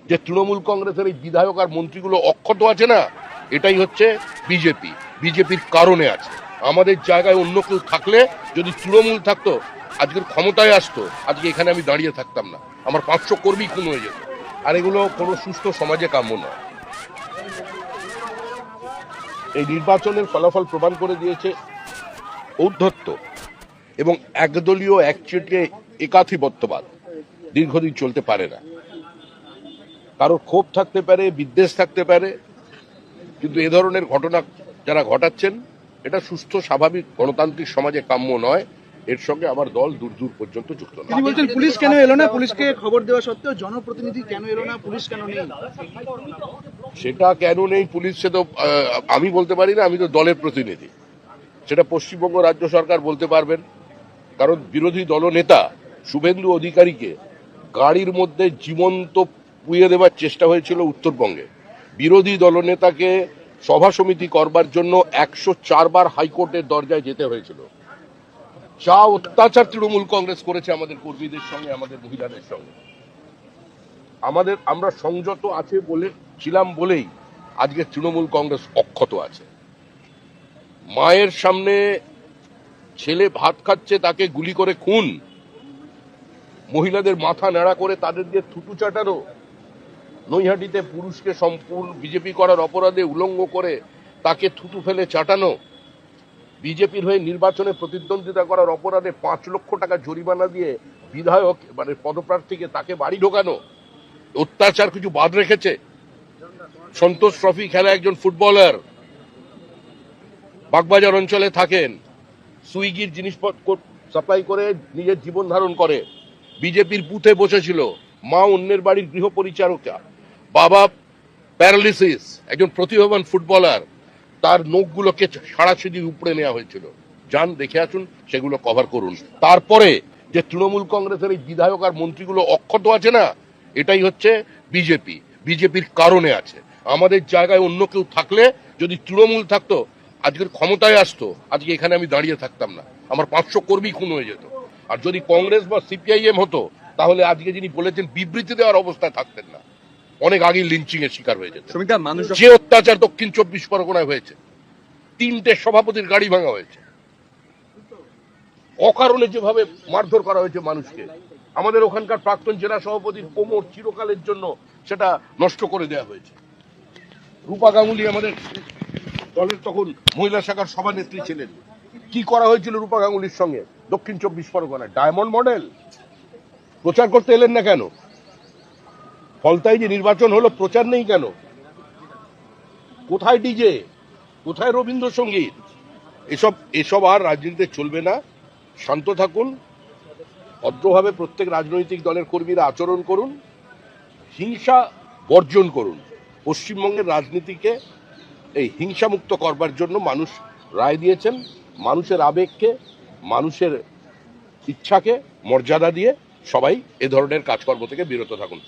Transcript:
যে তৃণমূল কংগ্রেসের এই বিধায়ক আর মন্ত্রীগুলো অক্ষত আছে না, এটাই হচ্ছে বিজেপি। বিজেপির কারণে আছে। আমাদের জায়গায় অন্য কেউ থাকলে, যদি তৃণমূল থাকতো, আজকের ক্ষমতায় আসতো, আজকে এখানে আমি দাঁড়িয়ে থাকতাম না, আমার 500 কর্মী খুন হয়ে যেত। আর এগুলো কোনো সুস্থ সমাজে কাম্য নয়। এই নির্বাচনের ফলাফল প্রমাণ করে দিয়েছে ঔদ্ধত্য এবং একদলীয় একচেটিয়া একাধিপত্যবাদ দীর্ঘদিন চলতে পারে না। কারোর ক্ষোভ থাকতে পারে, বিদ্বেষ থাকতে পারে, কিন্তু এ ধরনের ঘটনা যারা ঘটাচ্ছেন, এটা সুস্থ স্বাভাবিক গণতান্ত্রিক সমাজে কাম্য নয়। এর সঙ্গে আমার দল দূর দূর পর্যন্ত যুক্ত নয়। তিনি বলছেন পুলিশ কেন এলো না, পুলিশকে খবর দেওয়া সত্ত্বেও জনপ্রতিনিধি কেন এলো না, পুলিশ কেন নেই? সেটা কেন নেই পুলিশ, সে তো আমি বলতে পারি না, আমি তো দলের প্রতিনিধি। সেটা পশ্চিমবঙ্গ রাজ্য সরকার বলতে পারবেন। কারণ বিরোধী দলনেতা শুভেন্দু অধিকারীকে গাড়ির মধ্যে জীবন্ত পুড়িয়ে দেওয়ার চেষ্টা হয়েছিল উত্তরবঙ্গে। বিরোধী দলনেতাকে সভা সমিতি করবার জন্য 104 বার হাইকোর্টের দরজায় যেতে হয়েছিল। যা অত্যাচার তৃণমূল কংগ্রেস করেছে আমাদের কর্মীদের সঙ্গে, আমাদের মহিলাদের সঙ্গে, আমরা সংযত আছে ছিলাম বলেই আজকে তৃণমূল কংগ্রেস অক্ষত আছে। মায়ের সামনে ছেলে ভাত খাচ্ছে, তাকে গুলি করে খুন, মহিলাদের মাথা ন্যাড়া করে তাদের দিয়ে থুতু চাটানো, নৈহাটিতে পুরুষকে সম্পূর্ণ বিজেপি করার অপরাধে উলঙ্গ করে তাকে থুতু ফেলে চাটানো, বিজেপির হয়ে নির্বাচনে প্রতিদ্বন্দ্বিতা করার অপরাধে 5 লক্ষ টাকা জরিমানা দিয়ে বিধায়ক মানে পদপ্রার্থীকে তাকে বাড়ি ঢোকানো, অত্যাচার কিছু বাদ রেখেছে? সন্তোষ ট্রফি খেলা একজন ফুটবলার, বাগবাজার অঞ্চলে থাকেন, সুইগির জিনিসপত্র সাপ্লাই করে নিজের জীবন ধারণ করে, বিজেপির বুথে বসেছিল, মা অন্যের বাড়ির গৃহ পরিচারিকা, বাবা প্যারালিসিস, একজন প্রতিভাবান ফুটবলার, তার নখগুলোকে সারাশিদি উপড়ে নেওয়া হয়েছিল। যান দেখে আসুন, সেগুলো কভার করুন। তারপরে যে তৃণমূল কংগ্রেসের এই বিধায়ক আর মন্ত্রীগুলো অক্ষত আছে না, এটাই হচ্ছে বিজেপি। বিজেপির কারণে আছে। আমাদের জায়গায় অন্য কেউ থাকলে, যদি তৃণমূল থাকতো, আজকের ক্ষমতায় আসতো, আজকে এখানে আমি দাঁড়িয়ে থাকতাম না, আমার 500 কর্মী খুন হয়ে যেত। আর যদি কংগ্রেস বা সিপিআইএম হতো, তাহলে আজকে যিনি বলেছেন বিবৃতি দেওয়ার অবস্থায় থাকতেন না, অনেক আগে লিঞ্চিং এর শিকার হয়ে যেত। যে অত্যাচার দক্ষিণ 24 পরগনায় হয়েছে, 3টে সভাপতির গাড়ি ভাঙা হয়েছে, অকারণে যেভাবে মারধর করা হয়েছে মানুষকে, আমাদের ওখানকার প্রাক্তন জেলা সভাপতির কোমর চিরকালের জন্য সেটা নষ্ট করে দেওয়া হয়েছে। রূপা গাঙ্গুলি আমাদের দলের তখন মহিলা শাখার সভানেত্রী ছিলেন। কি করা হয়েছিল রূপা গাঙ্গুলির সঙ্গে দক্ষিণ 24 পরগনায়? ডায়মন্ড মডেল প্রচার করতে এলেন না কেন? ফলতাই যে নির্বাচন হলো, প্রচার নেই কেন? কোথায় ডিজে, কোথায় রবীন্দ্রসঙ্গীত? এসব আর রাজনীতিতে চলবে না। শান্ত থাকুন, ভদ্রভাবে প্রত্যেক রাজনৈতিক দলের কর্মীরা আচরণ করুন, হিংসা বর্জন করুন। পশ্চিমবঙ্গের রাজনীতিকে এই হিংসামুক্ত করবার জন্য মানুষ রায় দিয়েছেন। মানুষের আবেগকে, মানুষের ইচ্ছাকে মর্যাদা দিয়ে সবাই এ ধরনের কাজকর্ম থেকে বিরত থাকুন।